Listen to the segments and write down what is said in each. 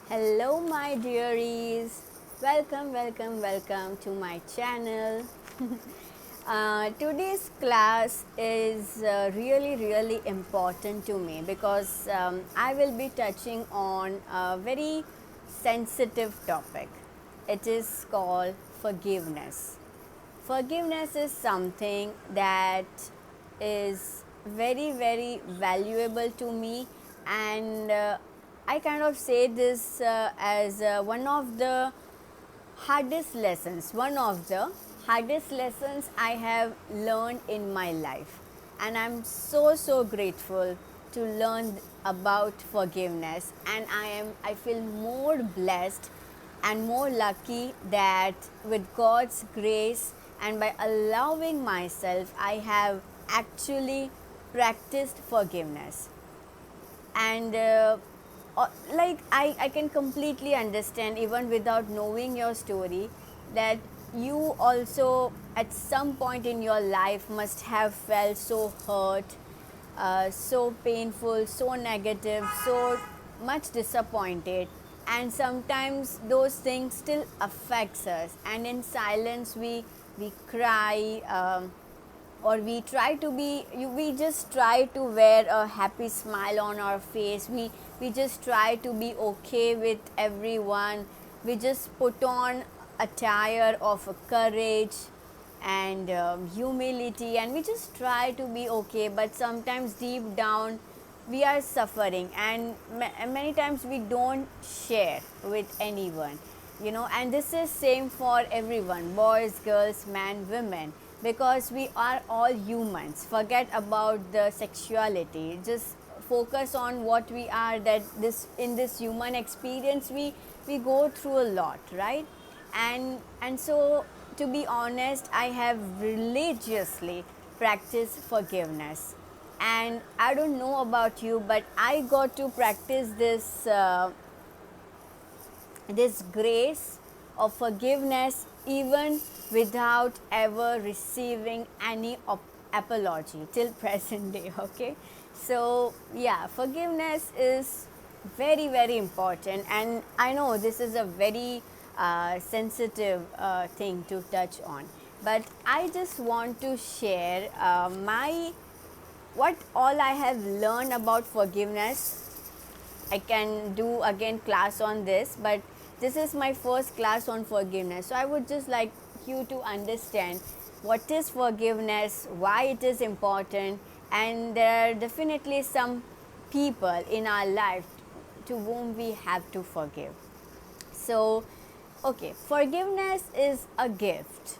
Hello, my dearies. Welcome to my channel. Today's class is really important to me because I will be touching on a very sensitive topic. It is called forgiveness. Forgiveness is something that is very valuable to me, and I kind of say this as one of the hardest lessons I have learned in my life. And I'm so grateful to learn about forgiveness, and I feel more blessed and more lucky that with God's grace and by allowing myself, I have actually practiced forgiveness. And I can completely understand, even without knowing your story, that you also at some point in your life must have felt so hurt, so painful, so negative, so much disappointed, and sometimes those things still affects us, and in silence we cry, or we just try to wear a happy smile on our face. We just try to be okay with everyone. We just put on attire of courage and humility, and we just try to be okay, but sometimes deep down we are suffering, and many times we don't share with anyone, and this is same for everyone, boys, girls, men, women, because we are all humans. Forget about the sexuality, just focus on what we are, that this in this human experience we go through a lot, right? And so, to be honest, I have religiously practiced forgiveness, and I don't know about you, but I got to practice this grace of forgiveness even without ever receiving any apology till present day. Okay, so yeah, forgiveness is very important, and I know this is a very sensitive thing to touch on, but I just want to share my what all I have learned about forgiveness. I can do again class on this, but this is my first class on forgiveness. So I would just like you to understand what is forgiveness, why it is important, and there are definitely some people in our life to whom we have to forgive. So, okay, forgiveness is a gift.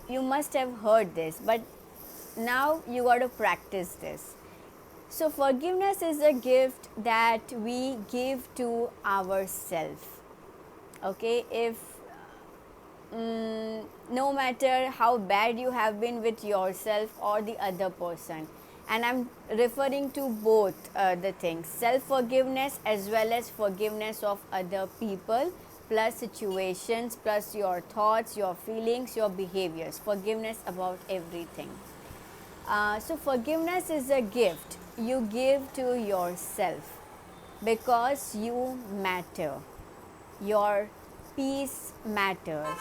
You must have heard this, but now you got to practice this. So, forgiveness is a gift that we give to ourselves. Okay, if no matter how bad you have been with yourself or the other person, and I'm referring to both the things, self forgiveness as well as forgiveness of other people, plus situations, plus your thoughts, your feelings, your behaviors, forgiveness about everything. So, forgiveness is a gift you give to yourself because you matter. Your peace matters.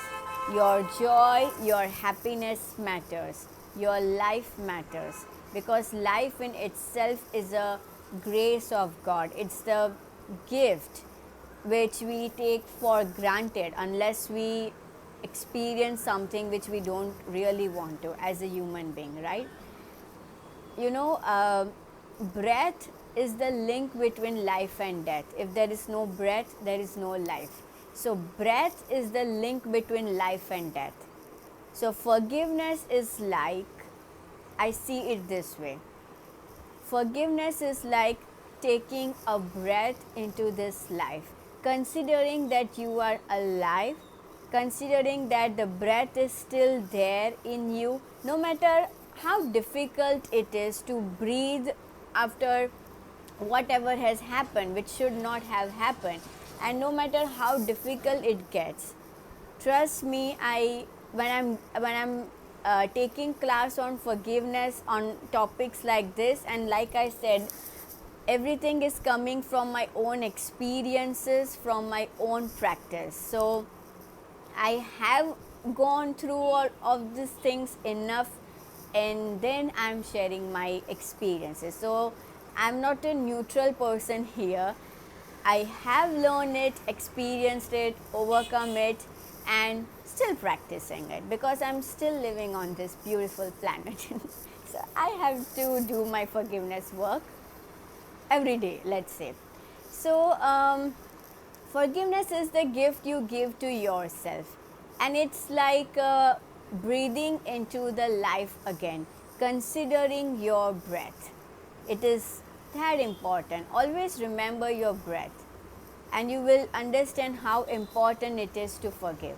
Your joy, your happiness matters. Your life matters, because life in itself is a grace of God. It's the gift which we take for granted unless we experience something which we don't really want to as a human being, right? you know breath is the link between life and death. If there is no breath, there is no life. So breath is the link between life and death. So forgiveness is like, I see it this way, forgiveness is like taking a breath into this life, considering that you are alive, considering that the breath is still there in you, no matter how difficult it is to breathe after whatever has happened, which should not have happened, and no matter how difficult it gets. Trust me, I when I'm taking class on forgiveness on topics like this, and like I said, everything is coming from my own experiences, from my own practice. So I have gone through all of these things enough, and then I'm sharing my experiences. So I'm not a neutral person here. I have learned it, experienced it, overcome it, and still practicing it because I'm still living on this beautiful planet. So I have to do my forgiveness work every day, let's say. So, forgiveness is the gift you give to yourself, and it's like breathing into the life again, considering your breath. It is that important. Always remember your breath, and you will understand how important it is to forgive.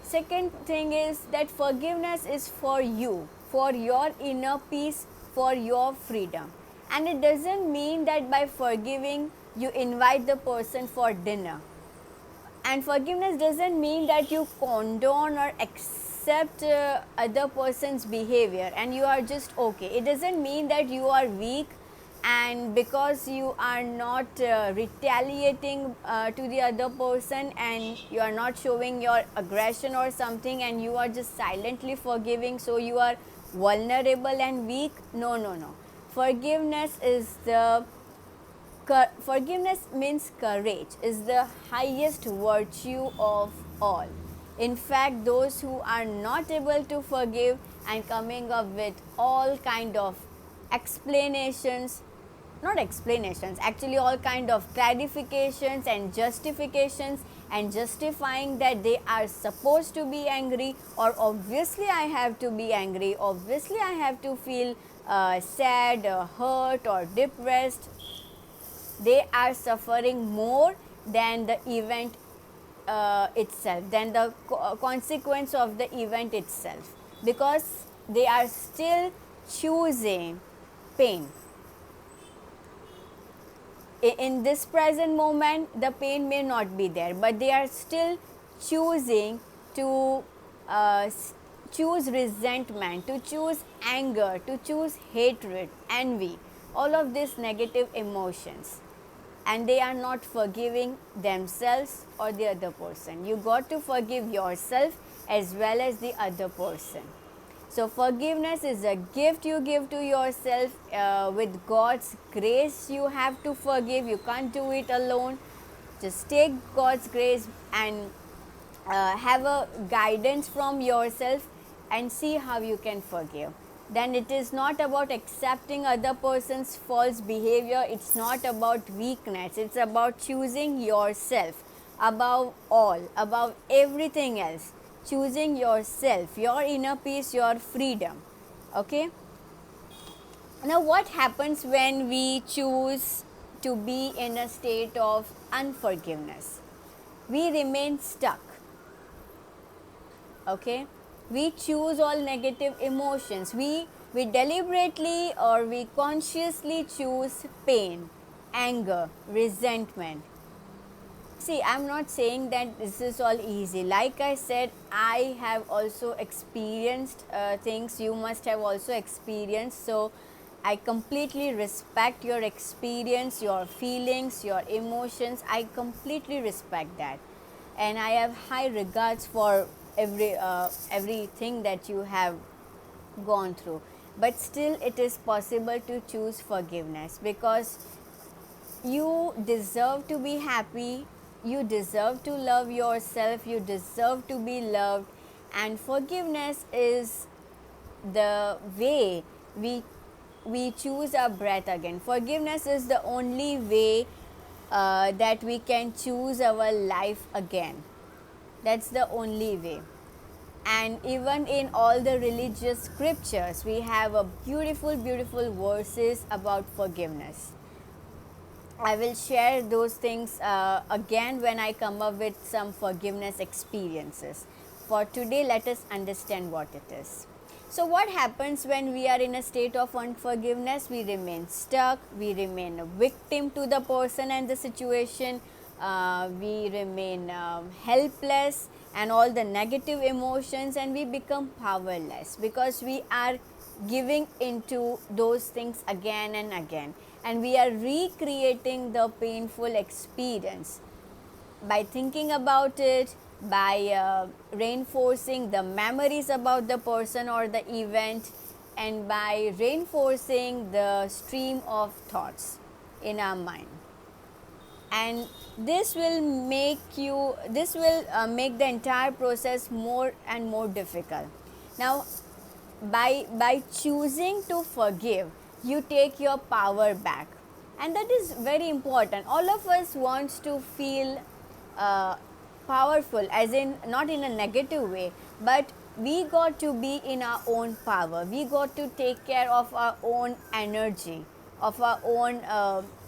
Second thing is that forgiveness is for you, for your inner peace, for your freedom. And it doesn't mean that by forgiving you invite the person for dinner. And forgiveness doesn't mean that you condone or accept other person's behavior and you are just okay. It doesn't mean that you are weak, and because you are not retaliating to the other person and you are not showing your aggression or something and you are just silently forgiving, so you are vulnerable and weak. No, no, no. Forgiveness means courage, is the highest virtue of all. In fact, those who are not able to forgive and coming up with all kind of explanations, not explanations, actually all kind of clarifications and justifications, and justifying that they are supposed to be angry, or obviously I have to be angry, obviously I have to feel sad, hurt or depressed. They are suffering more than the event itself, than the consequence of the event itself, because they are still choosing pain. In this present moment, the pain may not be there, but they are still choosing to uh, choose resentment, to choose anger, to choose hatred, envy, all of these negative emotions, and they are not forgiving themselves or the other person. You got to forgive yourself as well as the other person. So forgiveness is a gift you give to yourself. With God's grace you have to forgive. You can't do it alone. Just take God's grace and have a guidance from yourself and see how you can forgive. Then it is not about accepting other person's false behavior. It's not about weakness. It's about choosing yourself above all, above everything else. Choosing yourself, your inner peace, your freedom. Okay. Now, what happens when we choose to be in a state of unforgiveness? We remain stuck. Okay, we choose all negative emotions. We deliberately or we consciously choose pain, anger, resentment. See, I'm not saying that this is all easy. Like I said, I have also experienced things you must have also experienced. So I completely respect your experience, your feelings, your emotions. I completely respect that, and I have high regards for everything that you have gone through. But still, it is possible to choose forgiveness, because you deserve to be happy, you deserve to love yourself, you deserve to be loved, and forgiveness is the way we choose our breath again. Forgiveness is the only way that we can choose our life again. That's the only way. And even in all the religious scriptures, we have a beautiful verses about forgiveness. I will share those things again when I come up with some forgiveness experiences. For today, let us understand what it is. So, what happens when we are in a state of unforgiveness? We remain stuck, we remain a victim to the person and the situation, we remain helpless and all the negative emotions, and we become powerless because we are giving into those things again and again. and we are recreating the painful experience by thinking about it, by reinforcing the memories about the person or the event, and by reinforcing the stream of thoughts in our mind. And this will make the entire process more and more difficult. Now, by choosing to forgive, you take your power back, and that is very important. All of us wants to feel uh, powerful, as in not in a negative way, but we got to be in our own power. We got to take care of our own energy, of our own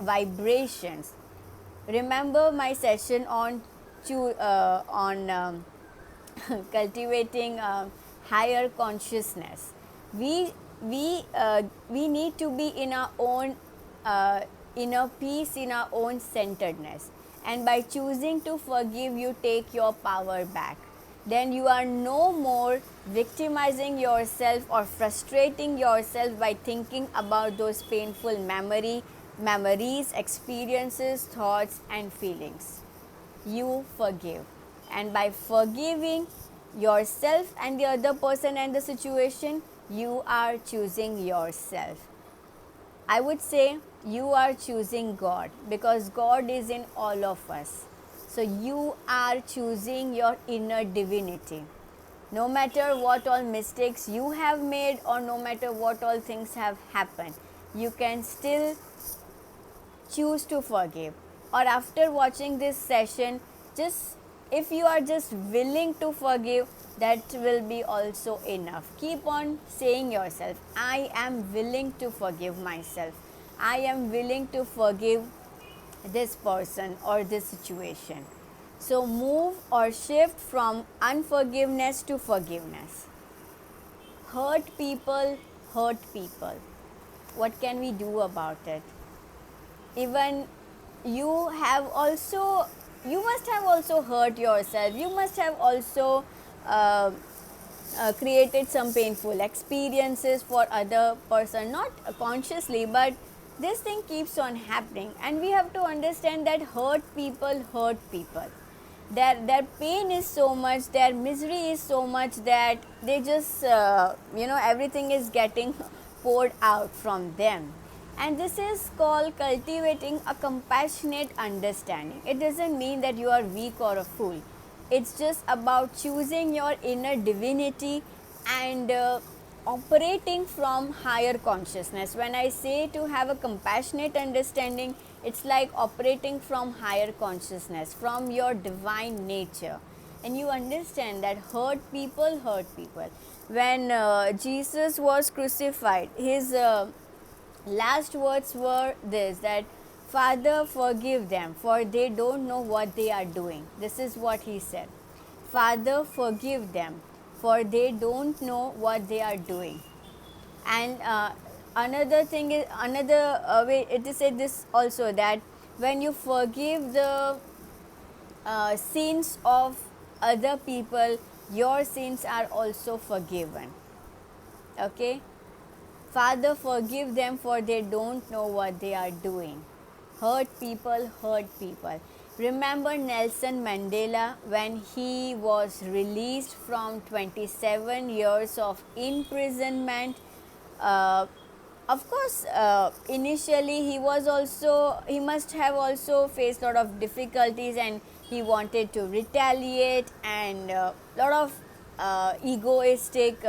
vibrations. Remember my session on cultivating higher consciousness. We we uh, we need to be in our own inner peace, in our own centeredness, and by choosing to forgive, you take your power back. Then you are no more victimizing yourself or frustrating yourself by thinking about those painful memories, experiences, thoughts, and feelings. You forgive, and by forgiving yourself and the other person and the situation, you are choosing yourself. I would say you are choosing God, because God is in all of us. So you are choosing your inner divinity. No matter what all mistakes you have made, or no matter what all things have happened, you can still choose to forgive. Or after watching this session, just if you are just willing to forgive, that will be also enough. Keep on saying yourself, I am willing to forgive myself, I am willing to forgive this person or this situation. So move or shift from unforgiveness to forgiveness. Hurt people. What can we do about it? Even you have also, you must have also hurt yourself, you must have also uh, created some painful experiences for other person, not consciously, but this thing keeps on happening, and we have to understand that hurt people. Their pain is so much, their misery is so much, that they just everything is getting poured out from them. And this is called cultivating a compassionate understanding. It doesn't mean that you are weak or a fool. It's just about choosing your inner divinity and operating from higher consciousness. When I say to have a compassionate understanding, it's like operating from higher consciousness, from your divine nature. And you understand that hurt people. When Jesus was crucified, his last words were this, that Father, forgive them, for they don't know what they are doing. This is what he said. Father, forgive them, for they don't know what they are doing. And another thing is, another way it is said this also, that when you forgive the sins of other people, your sins are also forgiven. Okay? Father, forgive them, for they don't know what they are doing. Hurt people. Remember Nelson Mandela, when he was released from 27 years of imprisonment. Uh, of course, initially he must have also faced a lot of difficulties, and he wanted to retaliate, and a lot of egoistic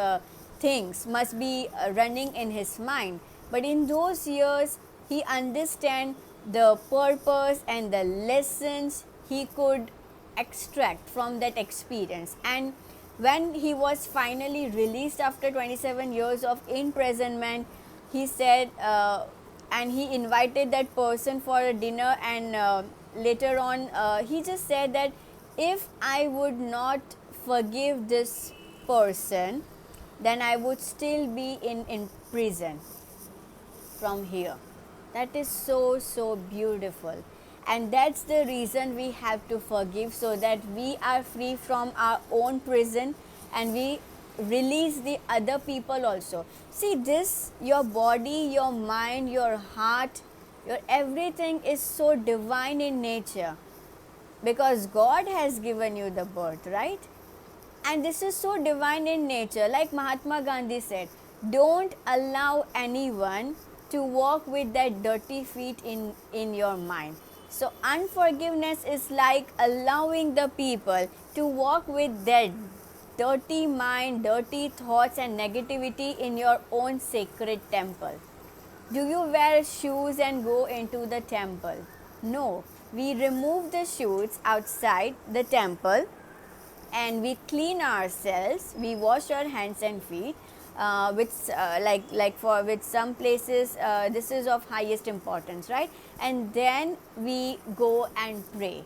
things must be running in his mind. But in those years, he understand the purpose and the lessons he could extract from that experience. And when he was finally released after 27 years of imprisonment, he said, and he invited that person for a dinner, and later on he just said that if I would not forgive this person, then I would still be in prison from here. That is so beautiful. And that's the reason we have to forgive, so that we are free from our own prison, and we release the other people also. See, this, your body, your mind, your heart, Your everything is so divine in nature because God has given you the birth, right? And this is so divine in nature. Like Mahatma Gandhi said, don't allow anyone to walk with that dirty feet in your mind. So unforgiveness is like allowing the people to walk with their dirty mind, dirty thoughts and negativity in your own sacred temple. Do you wear shoes and go into the temple? No, we remove the shoes outside the temple and we clean ourselves. We wash our hands and feet. With like for with some places this is of highest importance, right? And then we go and pray,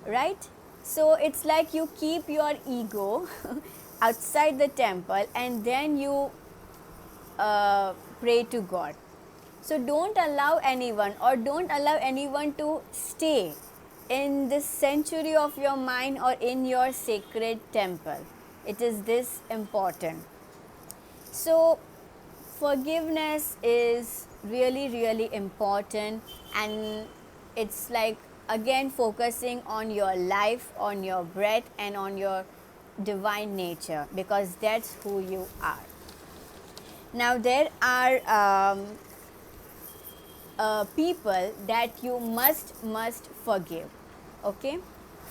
right? So it's like you keep your ego outside the temple and then you pray to God. So don't allow anyone or don't allow anyone to stay in this sanctuary of your mind or in your sacred temple. It is this important. So forgiveness is really, really important, and it's like again focusing on your life, on your breath, and on your divine nature because that's who you are. Now, there are people that you must forgive. Okay,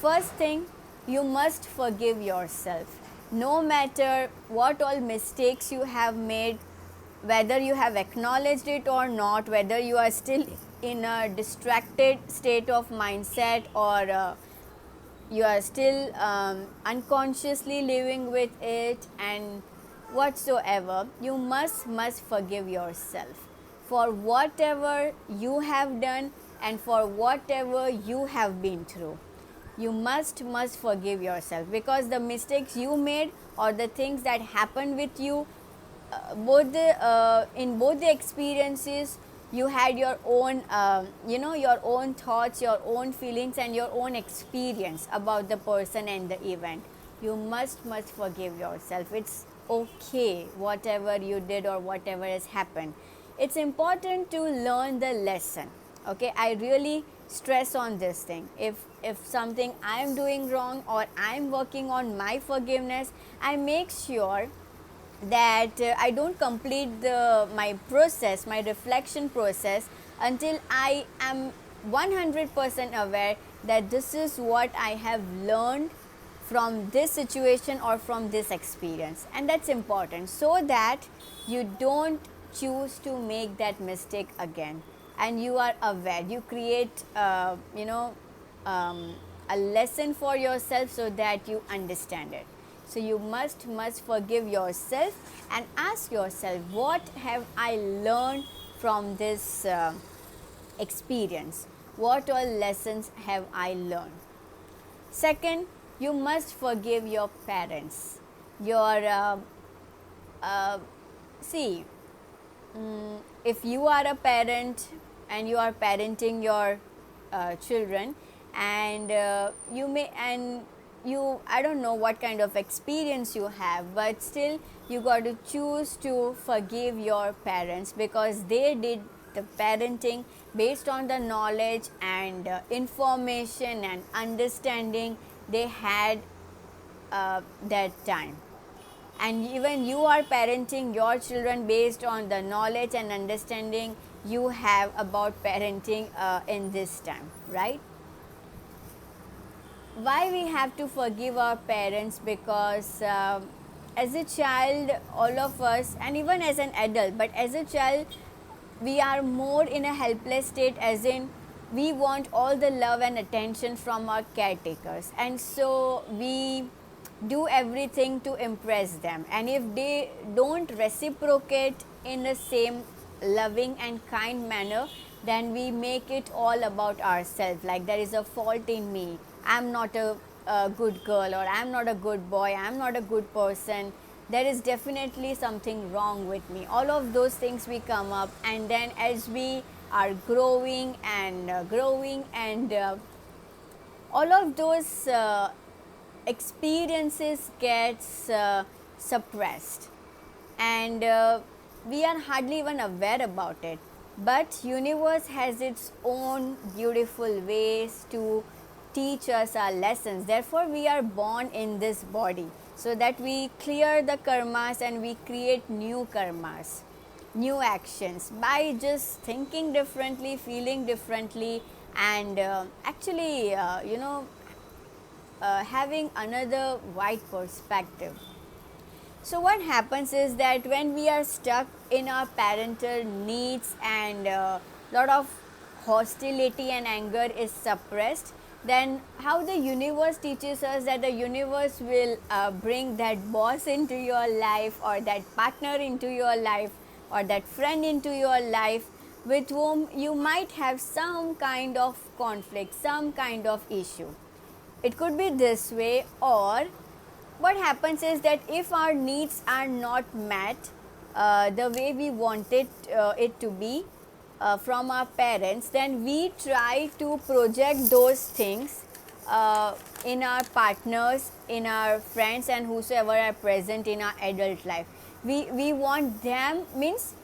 first thing, you must forgive yourself. No matter what all mistakes you have made, whether you have acknowledged it or not, whether you are still in a distracted state of mindset or you are still unconsciously living with it and whatsoever, you must forgive yourself for whatever you have done and for whatever you have been through. You must forgive yourself because the mistakes you made or the things that happened with you, in both the experiences, you had your own your own thoughts, your own feelings and your own experience about the person and the event. You must forgive yourself. It's okay whatever you did or whatever has happened. It's important to learn the lesson. Okay, I really stress on this thing. If something I am doing wrong or I am working on my forgiveness, I make sure that I don't complete my process, my reflection process, until I am 100% aware that this is what I have learned from this situation or from this experience. And that's important so that you don't choose to make that mistake again and you are aware. You create a lesson for yourself so that you understand it. So you must forgive yourself and ask yourself, what have I learned from this experience? What all lessons have I learned? Second, you must forgive your parents. See, if you are a parent and you are parenting your children, and I don't know what kind of experience you have, but still you got to choose to forgive your parents because they did the parenting based on the knowledge and information and understanding they had that time. And even you are parenting your children based on the knowledge and understanding you have about parenting in this time, right? Why we have to forgive our parents? Because as a child, all of us, and even as an adult, but as a child we are more in a helpless state, as in we want all the love and attention from our caretakers, and so we do everything to impress them, and if they don't reciprocate in the same loving and kind manner, then we make it all about ourselves, like there is a fault in me, I'm not a good girl, or I'm not a good boy, I'm not a good person, there is definitely something wrong with me. All of those things we come up, and then as we are growing and all of those experiences gets suppressed, and we are hardly even aware about it. but universe has its own beautiful ways to teach us our lessons. Therefore we are born in this body so that we clear the karmas and we create new karmas, new actions by just thinking differently, feeling differently, and actually having another wide perspective. So what happens is that when we are stuck in our parental needs and lot of hostility and anger is suppressed, then how the universe teaches us that the universe will bring that boss into your life, or that partner into your life, or that friend into your life, with whom you might have some kind of conflict, some kind of issue. It could be this way, or what happens is that if our needs are not met the way we wanted it to be from our parents, then we try to project those things in our partners, in our friends, and whosoever are present in our adult life. We want them, means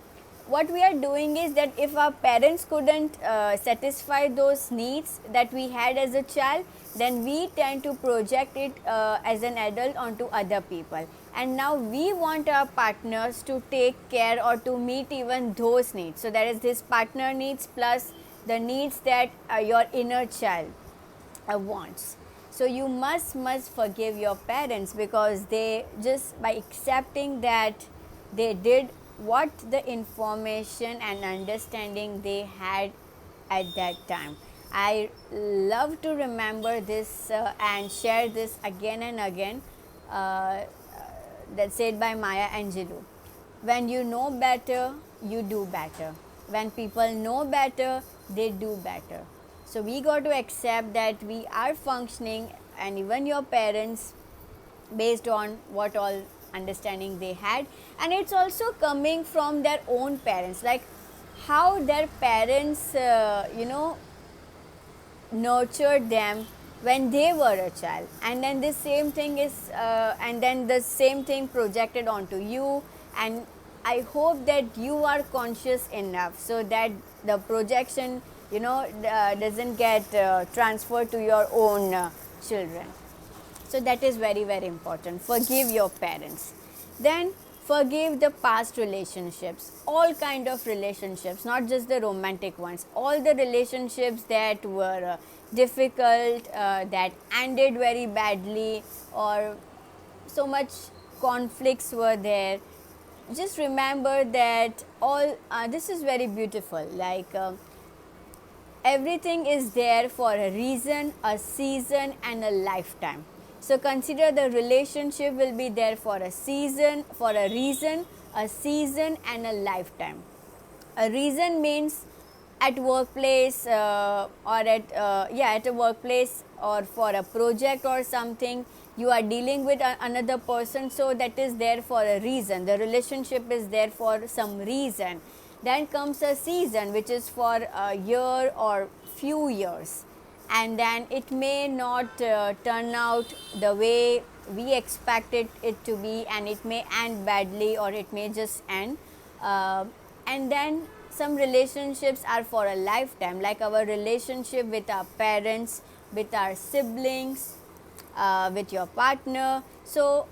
what we are doing is that if our parents couldn't satisfy those needs that we had as a child, then we tend to project it as an adult onto other people, and now we want our partners to take care or to meet even those needs. So there is this partner needs plus the needs that your inner child wants. So you must forgive your parents, because they, just by accepting that they did what the information and understanding they had at that time. I love to remember this and share this again and again. That's said by Maya Angelou. When you know better, you do better. When people know better, they do better. So we got to accept that we are functioning, and even your parents, based on what all understanding they had, and it's also coming from their own parents, like how their parents nurtured them when they were a child, and then the same thing is and then the same thing projected onto you. And I hope that you are conscious enough so that the projection doesn't get transferred to your own children. So that is very very important. Forgive your parents. Then forgive the past relationships, all kind of relationships, not just the romantic ones, all the relationships that were difficult, that ended very badly, or so much conflicts were there. Just remember that all this is very beautiful, like everything is there for a reason, a season, and a lifetime. So consider the relationship will be there for a season, for a reason, a season, and a lifetime. A reason means at workplace or at a workplace, or for a project or something, you are dealing with another person, so that is there for a reason. The relationship is there for some reason. Then comes a season, which is for a year or few years, and then it may not turn out the way we expected it to be, and it may end badly, or it may just end. And then some relationships are for a lifetime, like our relationship with our parents, with our siblings, with your partner. So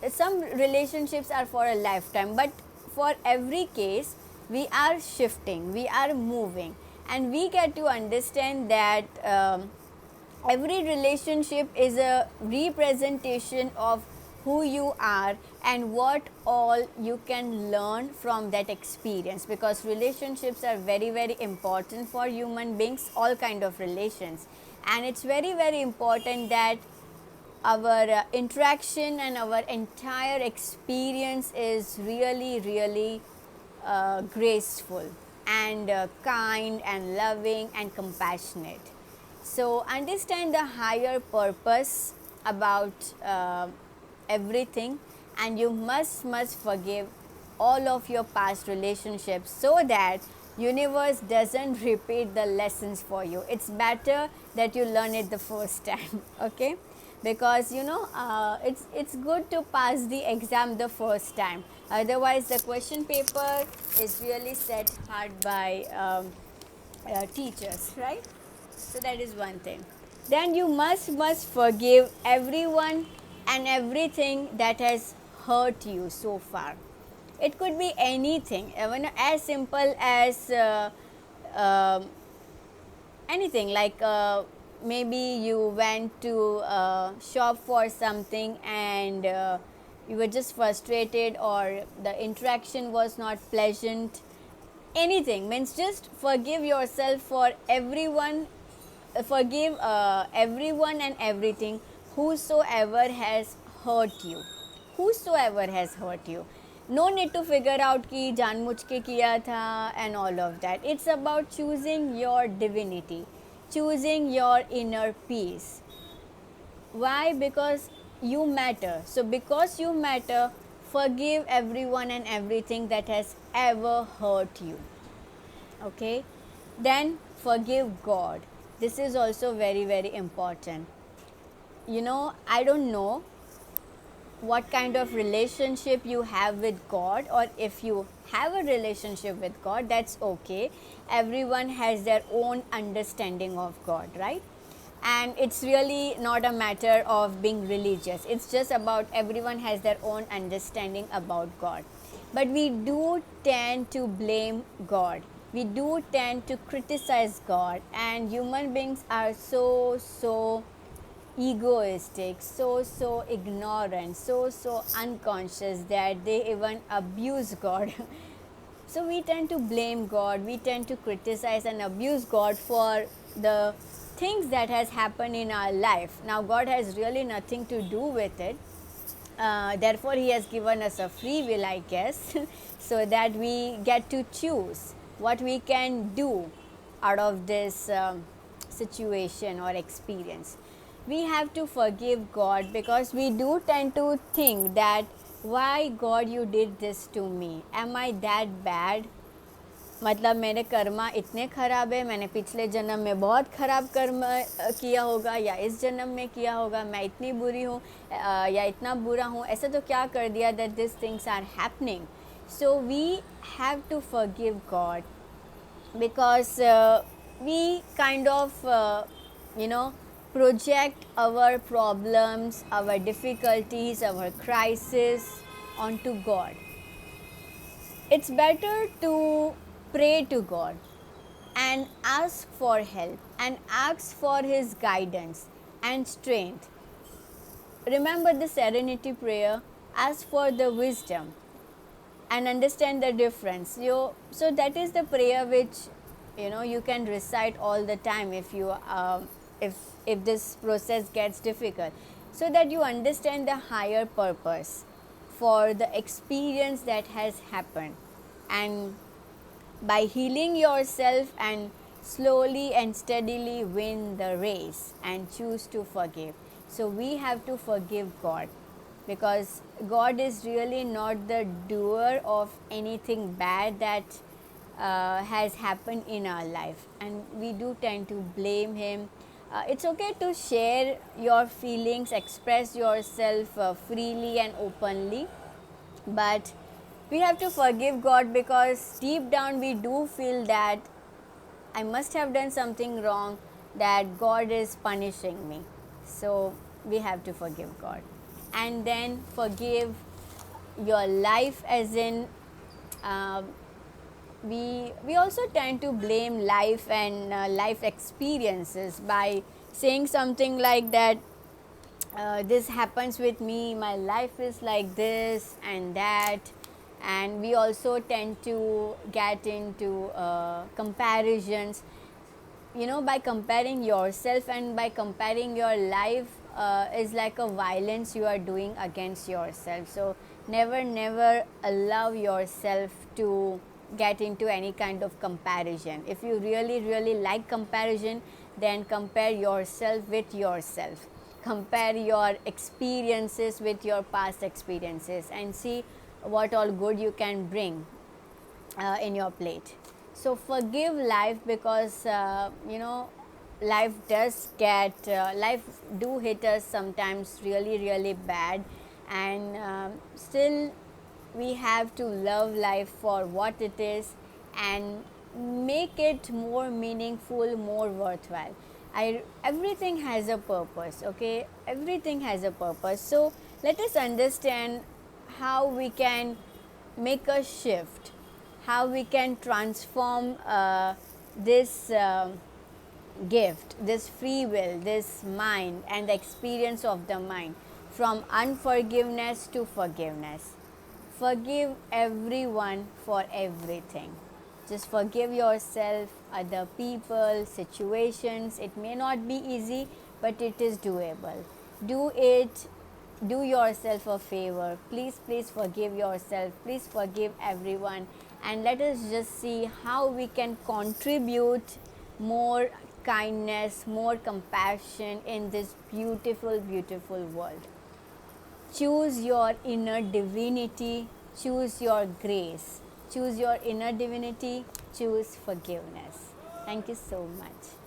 some relationships are for a lifetime, but for every case we are shifting, we are moving, and we get to understand that every relationship is a representation of who you are and what all you can learn from that experience, because relationships are very very important for human beings, all kind of relations. And it's very very important that our interaction and our entire experience is really really graceful and kind and loving and compassionate. So understand the higher purpose about everything, and you must forgive all of your past relationships, so that universe doesn't repeat the lessons for you. It's better that you learn it the first time. Okay, because it's good to pass the exam the first time. Otherwise the question paper is really set hard by teachers, right? So that is one thing. Then you must forgive everyone and everything that has hurt you so far. It could be anything, even as simple as uh, anything, like maybe you went to shop for something and you were just frustrated, or the interaction was not pleasant. Anything means, just forgive yourself for everyone, forgive everyone and everything whosoever has hurt you, whosoever has hurt you. No need to figure out कि जानबूझ के किया था and all of that. It's about choosing your divinity, choosing your inner peace. Why? Because you matter. So because you matter, forgive everyone and everything that has ever hurt you. Okay? Then forgive God. This is also very, very important. I don't know what kind of relationship you have with God, or if you have a relationship with God, that's okay. Everyone has their own understanding of God, right? And it's really not a matter of being religious, it's just about everyone has their own understanding about God. But we do tend to blame God, we do tend to criticize God, and human beings are so egoistic, so ignorant, so unconscious that they even abuse God. So we tend to blame God, we tend to criticize and abuse God for the things that has happened in our life. Now God has really nothing to do with it. Therefore he has given us a free will, I guess, so that we get to choose what we can do out of this situation or experience. We have to forgive God, because we do tend to think that, why God you did this to me, am I that bad? मतलब मेरे कर्मा इतने ख़राब है, मैंने पिछले जन्म में बहुत ख़राब कर्म किया होगा, या इस जन्म में किया होगा, मैं इतनी बुरी हूँ या इतना बुरा हूँ, ऐसा तो क्या कर दिया that these things are happening. So we have to forgive God, because we kind of project our problems, our difficulties, our crisis onto God. It's better to pray to God and ask for help and ask for His guidance and strength. Remember the serenity prayer, ask for the wisdom and understand the difference. So that is the prayer which you can recite all the time if you if this process gets difficult, so that you understand the higher purpose for the experience that has happened. And by healing yourself and slowly and steadily win the race and choose to forgive. So we have to forgive God, because God is really not the doer of anything bad that has happened in our life, and we do tend to blame Him. It's okay to share your feelings, express yourself freely and openly, but we have to forgive God, because deep down we do feel that I must have done something wrong, that God is punishing me. So we have to forgive God. And then forgive your life, as in we also tend to blame life and life experiences by saying something like that, this happens with me, my life is like this and that. And we also tend to get into comparisons, by comparing yourself and by comparing your life is like a violence you are doing against yourself. So never allow yourself to get into any kind of comparison. If you really like comparison, then compare yourself with yourself, compare your experiences with your past experiences, and see what all good you can bring in your plate. So forgive life, because life does get life do hit us sometimes really bad, and still we have to love life for what it is and make it more meaningful, more worthwhile. Everything has a purpose, okay? Everything has a purpose. So let us understand how we can make a shift, how we can transform this gift, this free will, this mind, and the experience of the mind from unforgiveness to forgiveness. Forgive everyone for everything. Just forgive yourself, other people, situations. It may not be easy, but it is doable. Do it. Do yourself a favor. Please forgive yourself. Please forgive everyone. And let us just see how we can contribute more kindness, more compassion in this beautiful world. Choose your inner divinity, choose your grace, choose your inner divinity, choose forgiveness. Thank you so much.